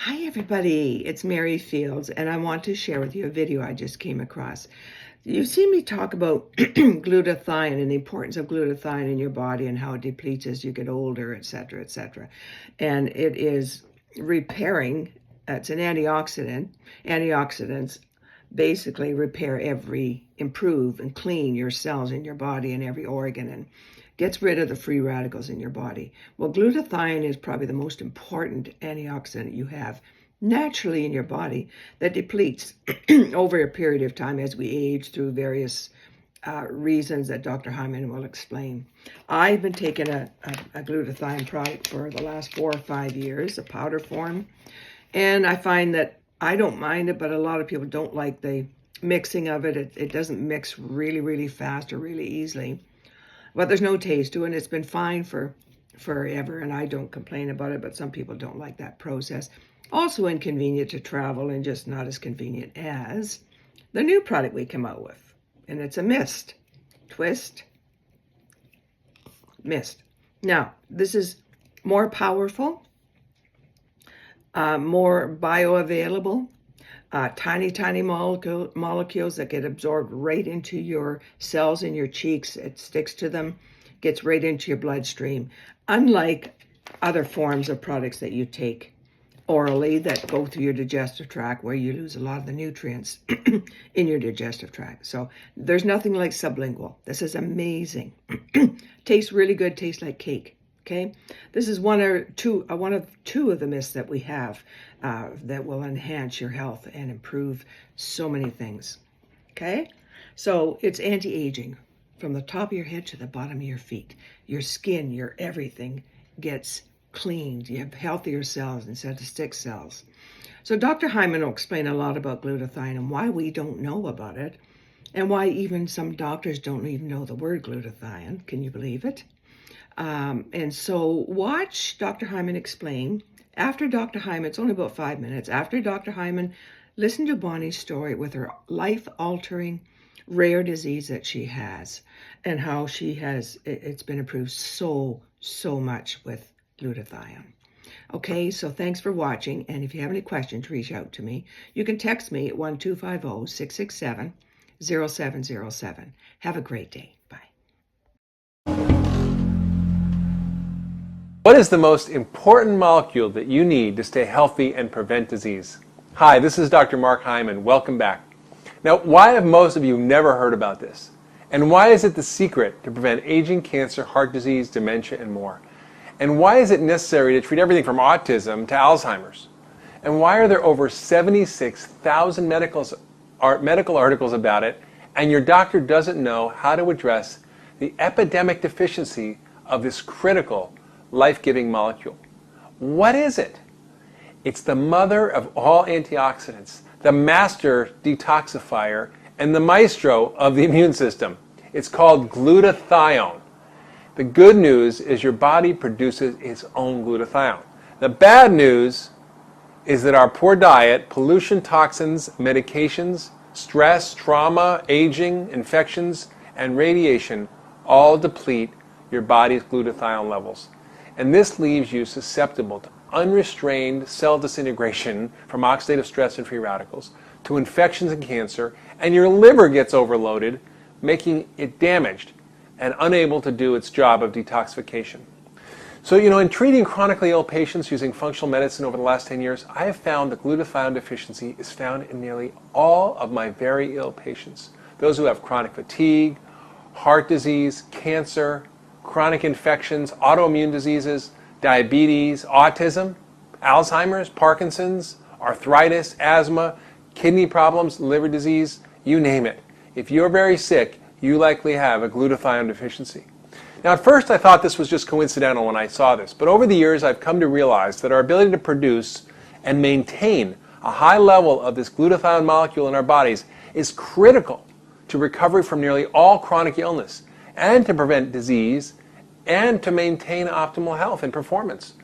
Hi everybody, it's Mary Fields and I want to share with you a video I just came across. You've seen me talk about glutathione and the importance of glutathione in your body and how it depletes as you get older, etc., etc. And it is repairing, it's an antioxidant. Antioxidants basically improve and clean your cells in your body and every organ and gets rid of the free radicals in your body. Well, glutathione is probably the most important antioxidant you have naturally in your body that depletes over a period of time as we age through various reasons that Dr. Hyman will explain. I've been taking a glutathione product for the last 4 or 5 years, a powder form, and I find that I don't mind it, but a lot of people don't like the mixing of it. It doesn't mix really fast or really easily. But there's no taste to it, and it's been fine for forever, and I don't complain about it, but some people don't like that process. Also inconvenient to travel and just not as convenient as the new product we come out with. And it's a mist. Twist. Mist. Now, this is more powerful, more bioavailable, tiny molecules that get absorbed right into your cells in your cheeks. It sticks to them, gets right into your bloodstream. Unlike other forms of products that you take orally that go through your digestive tract where you lose a lot of the nutrients in your digestive tract. So there's nothing like sublingual. This is amazing. Tastes really good, tastes like cake. Okay, this is one of two of the mists that we have that will enhance your health and improve so many things. Okay, so it's anti-aging from the top of your head to the bottom of your feet. Your skin, your everything gets cleaned. You have healthier cells instead of stick cells. So Dr. Hyman will explain a lot about glutathione and why we don't know about it, and why even some doctors don't even know the word glutathione. Can you believe it? And so watch Dr. Hyman explain. After Dr. Hyman, it's only about 5 minutes. After Dr. Hyman, listen to Bonnie's story with her life-altering rare disease that she has and how it's been improved so much with glutathione. Okay, so thanks for watching. And if you have any questions, reach out to me. You can text me at 1-250-667-0707. Have a great day. Bye. What is the most important molecule that you need to stay healthy and prevent disease? Hi, this is Dr. Mark Hyman. Welcome back. Now, why have most of you never heard about this? And why is it the secret to prevent aging, cancer, heart disease, dementia, and more? And why is it necessary to treat everything from autism to Alzheimer's? And why are there over 76,000 medical articles about it, and your doctor doesn't know how to address the epidemic deficiency of this critical life-giving molecule? What is it? It's the mother of all antioxidants, the master detoxifier, and the maestro of the immune system. It's called glutathione. The good news is your body produces its own glutathione. The bad news is that our poor diet, pollution, toxins, medications, stress, trauma, aging, infections, and radiation all deplete your body's glutathione levels. And this leaves you susceptible to unrestrained cell disintegration from oxidative stress and free radicals, to infections and cancer, and your liver gets overloaded, making it damaged and unable to do its job of detoxification. So, in treating chronically ill patients using functional medicine over the last 10 years, I have found that glutathione deficiency is found in nearly all of my very ill patients. Those who have chronic fatigue, heart disease, cancer, chronic infections, autoimmune diseases, diabetes, autism, Alzheimer's, Parkinson's, arthritis, asthma, kidney problems, liver disease, you name it. If you're very sick, you likely have a glutathione deficiency. Now, at first I thought this was just coincidental when I saw this, but over the years I've come to realize that our ability to produce and maintain a high level of this glutathione molecule in our bodies is critical to recovery from nearly all chronic illness, and to prevent disease, and to maintain optimal health and performance.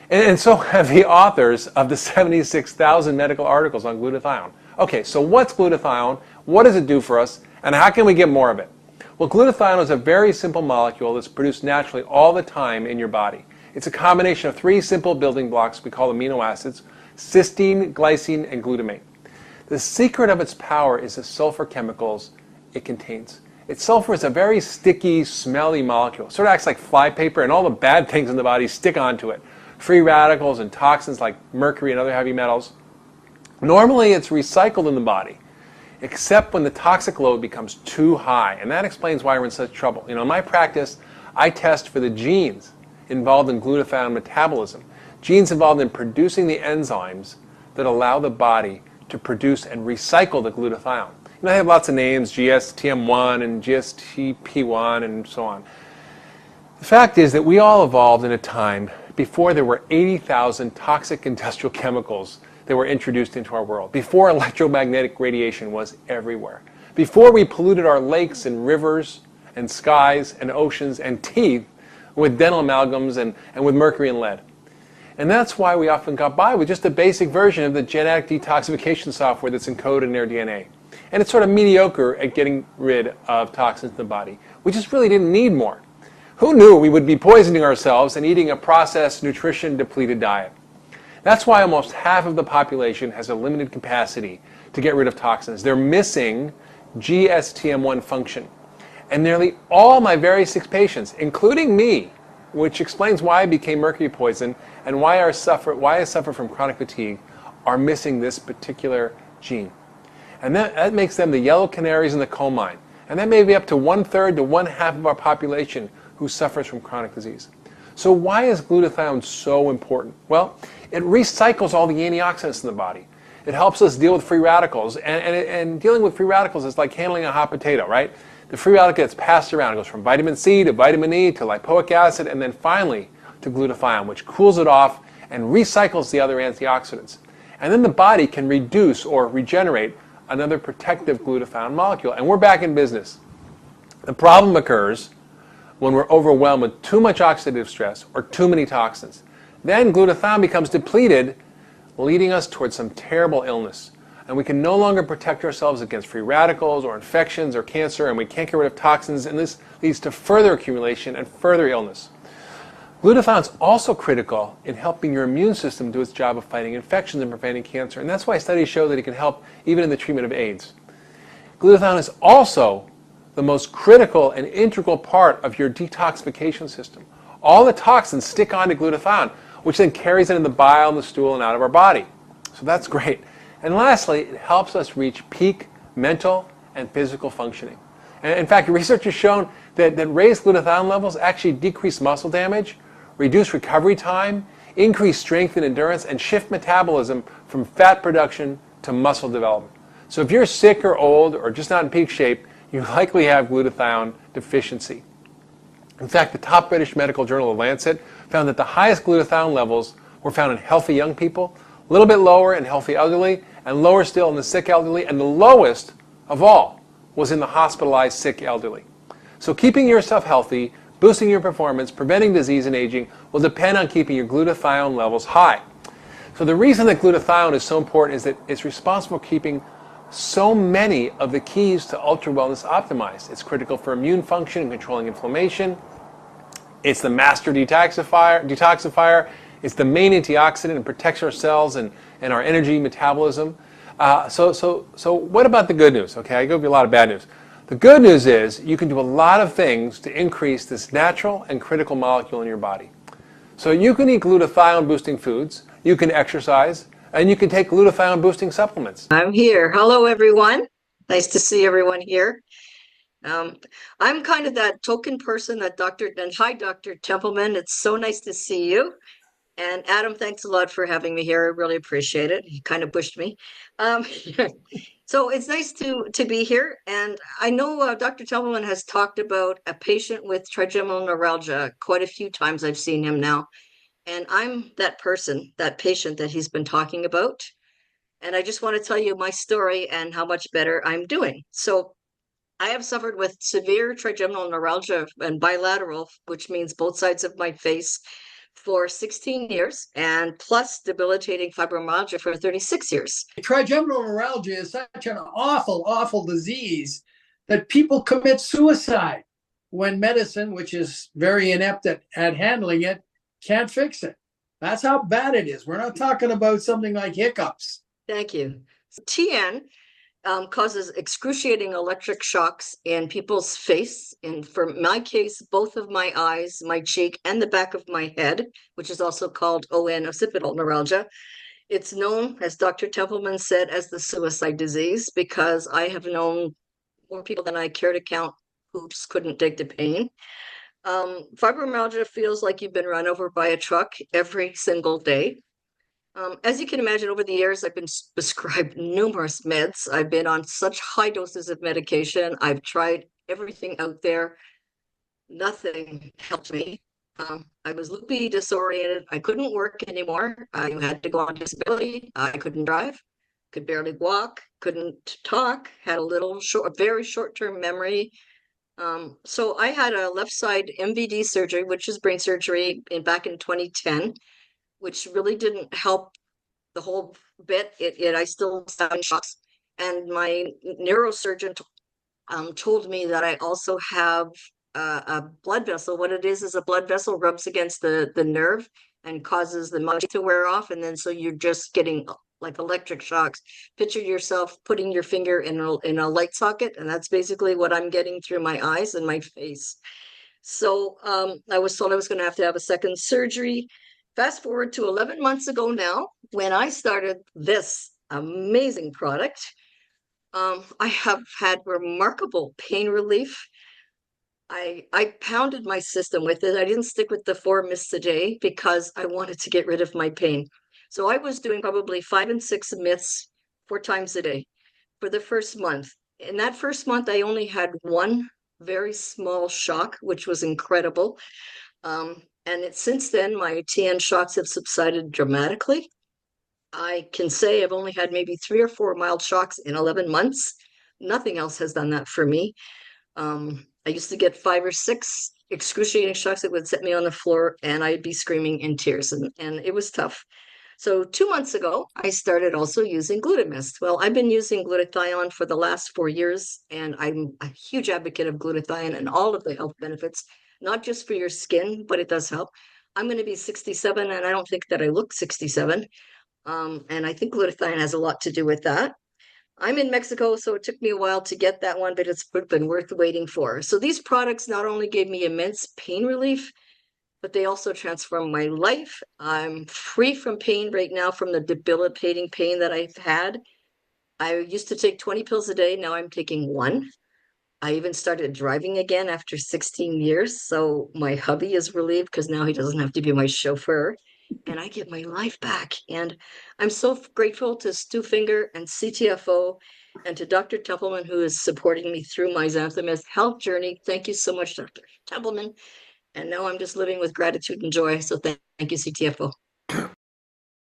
And so have the authors of the 76,000 medical articles on glutathione. Okay, so what's glutathione? What does it do for us? And how can we get more of it? Well, glutathione is a very simple molecule that's produced naturally all the time in your body. It's a combination of three simple building blocks we call amino acids: cysteine, glycine, and glutamate. The secret of its power is the sulfur chemicals it contains. Sulfur is a very sticky, smelly molecule. It sort of acts like flypaper, and all the bad things in the body stick onto it. Free radicals and toxins like mercury and other heavy metals. Normally, it's recycled in the body, except when the toxic load becomes too high. And that explains why we're in such trouble. In my practice, I test for the genes involved in glutathione metabolism. Genes involved in producing the enzymes that allow the body to produce and recycle the glutathione. They have lots of names, GSTM1 and GSTP1 and so on. The fact is that we all evolved in a time before there were 80,000 toxic industrial chemicals that were introduced into our world, before electromagnetic radiation was everywhere, before we polluted our lakes and rivers and skies and oceans and teeth with dental amalgams and with mercury and lead. And that's why we often got by with just a basic version of the genetic detoxification software that's encoded in their DNA. And it's sort of mediocre at getting rid of toxins in the body. We just really didn't need more. Who knew we would be poisoning ourselves and eating a processed, nutrition-depleted diet? That's why almost half of the population has a limited capacity to get rid of toxins. They're missing GSTM1 function. And nearly all my very sick patients, including me, which explains why I became mercury poisoned and why I suffer from chronic fatigue, are missing this particular gene. And that makes them the yellow canaries in the coal mine. And that may be up to 1/3 to 1/2 of our population who suffers from chronic disease. So why is glutathione so important? Well, it recycles all the antioxidants in the body. It helps us deal with free radicals. And dealing with free radicals is like handling a hot potato, right? The free radical gets passed around. It goes from vitamin C to vitamin E to lipoic acid and then finally to glutathione, which cools it off and recycles the other antioxidants. And then the body can reduce or regenerate another protective glutathione molecule. And we're back in business. The problem occurs when we're overwhelmed with too much oxidative stress or too many toxins. Then glutathione becomes depleted, leading us towards some terrible illness. And we can no longer protect ourselves against free radicals or infections or cancer, and we can't get rid of toxins, and this leads to further accumulation and further illness. Glutathione is also critical in helping your immune system do its job of fighting infections and preventing cancer, and that's why studies show that it can help even in the treatment of AIDS. Glutathione is also the most critical and integral part of your detoxification system. All the toxins stick onto glutathione, which then carries it in the bile and the stool and out of our body. So that's great. And lastly, it helps us reach peak mental and physical functioning. And in fact, research has shown that raised glutathione levels actually decrease muscle damage, reduce recovery time, increase strength and endurance, and shift metabolism from fat production to muscle development. So if you're sick or old or just not in peak shape, you likely have glutathione deficiency. In fact, the top British medical journal, The Lancet, found that the highest glutathione levels were found in healthy young people, a little bit lower in healthy elderly, and lower still in the sick elderly, and the lowest of all was in the hospitalized sick elderly. So keeping yourself healthy, boosting your performance, preventing disease and aging will depend on keeping your glutathione levels high. So the reason that glutathione is so important is that it's responsible for keeping so many of the keys to ultra wellness optimized. It's critical for immune function and controlling inflammation. It's the master detoxifier. It's the main antioxidant and protects our cells and our energy metabolism. So what about the good news? Okay, I give you a lot of bad news. The good news is you can do a lot of things to increase this natural and critical molecule in your body. So you can eat glutathione boosting foods, you can exercise, and you can take glutathione boosting supplements. I'm here. Hello, everyone. Nice to see everyone here. I'm kind of that token person that hi, Dr. Templeman. It's so nice to see you. And Adam, thanks a lot for having me here. I really appreciate it. He kind of pushed me. So it's nice to be here. And I know Dr. Templeman has talked about a patient with trigeminal neuralgia quite a few times. I've seen him now. And I'm that person, that patient that he's been talking about. And I just want to tell you my story and how much better I'm doing. So I have suffered with severe trigeminal neuralgia and bilateral, which means both sides of my face, for 16 years, and plus debilitating fibromyalgia for 36 years. Trigeminal neuralgia is such an awful, awful disease that people commit suicide when medicine, which is very inept at handling it, can't fix it. That's how bad it is. We're not talking about something like hiccups. Thank you. TN causes excruciating electric shocks in people's face. And for my case, both of my eyes, my cheek, and the back of my head, which is also called ON, occipital neuralgia. It's known, as Dr. Templeman said, as the suicide disease, because I have known more people than I care to count who just couldn't take the pain. Fibromyalgia feels like you've been run over by a truck every single day. As you can imagine, over the years, I've been prescribed numerous meds. I've been on such high doses of medication. I've tried everything out there. Nothing helped me. I was loopy, disoriented. I couldn't work anymore. I had to go on disability. I couldn't drive, could barely walk, couldn't talk, had a little short, very short-term memory. So I had a left side MVD surgery, which is brain surgery, back in 2010, which really didn't help the whole bit. I still was having shocks. And my neurosurgeon told me that I also have a blood vessel. What it is a blood vessel rubs against the nerve and causes the muscle to wear off. And then so you're just getting like electric shocks. Picture yourself putting your finger in a light socket. And that's basically what I'm getting through my eyes and my face. So I was told I was going to have a second surgery. Fast forward to 11 months ago now, when I started this amazing product. I have had remarkable pain relief. I pounded my system with it. I didn't stick with the 4 myths a day because I wanted to get rid of my pain. So I was doing probably 5 and 6 myths 4 times a day for the first month. In that first month, I only had one very small shock, which was incredible. And since then, my TN shocks have subsided dramatically. I can say I've only had maybe 3 or 4 mild shocks in 11 months. Nothing else has done that for me. I used to get 5 or 6 excruciating shocks that would set me on the floor and I'd be screaming in tears, and it was tough. So 2 months ago, I started also using Glutamist. Well, I've been using glutathione for the last 4 years, and I'm a huge advocate of glutathione and all of the health benefits, not just for your skin, but it does help. I'm going to be 67, and I don't think that I look 67. And I think glutathione has a lot to do with that. I'm in Mexico, so it took me a while to get that one, but it's been worth waiting for. So these products not only gave me immense pain relief, but they also transformed my life. I'm free from pain right now, from the debilitating pain that I've had. I used to take 20 pills a day. Now I'm taking 1. I even started driving again after 16 years. So my hubby is relieved because now he doesn't have to be my chauffeur, and I get my life back. And I'm so grateful to Stu Finger and CTFO and to Dr. Templeman, who is supporting me through my xanthometh health journey. Thank you so much, Dr. Templeman. And now I'm just living with gratitude and joy. So thank you, CTFO.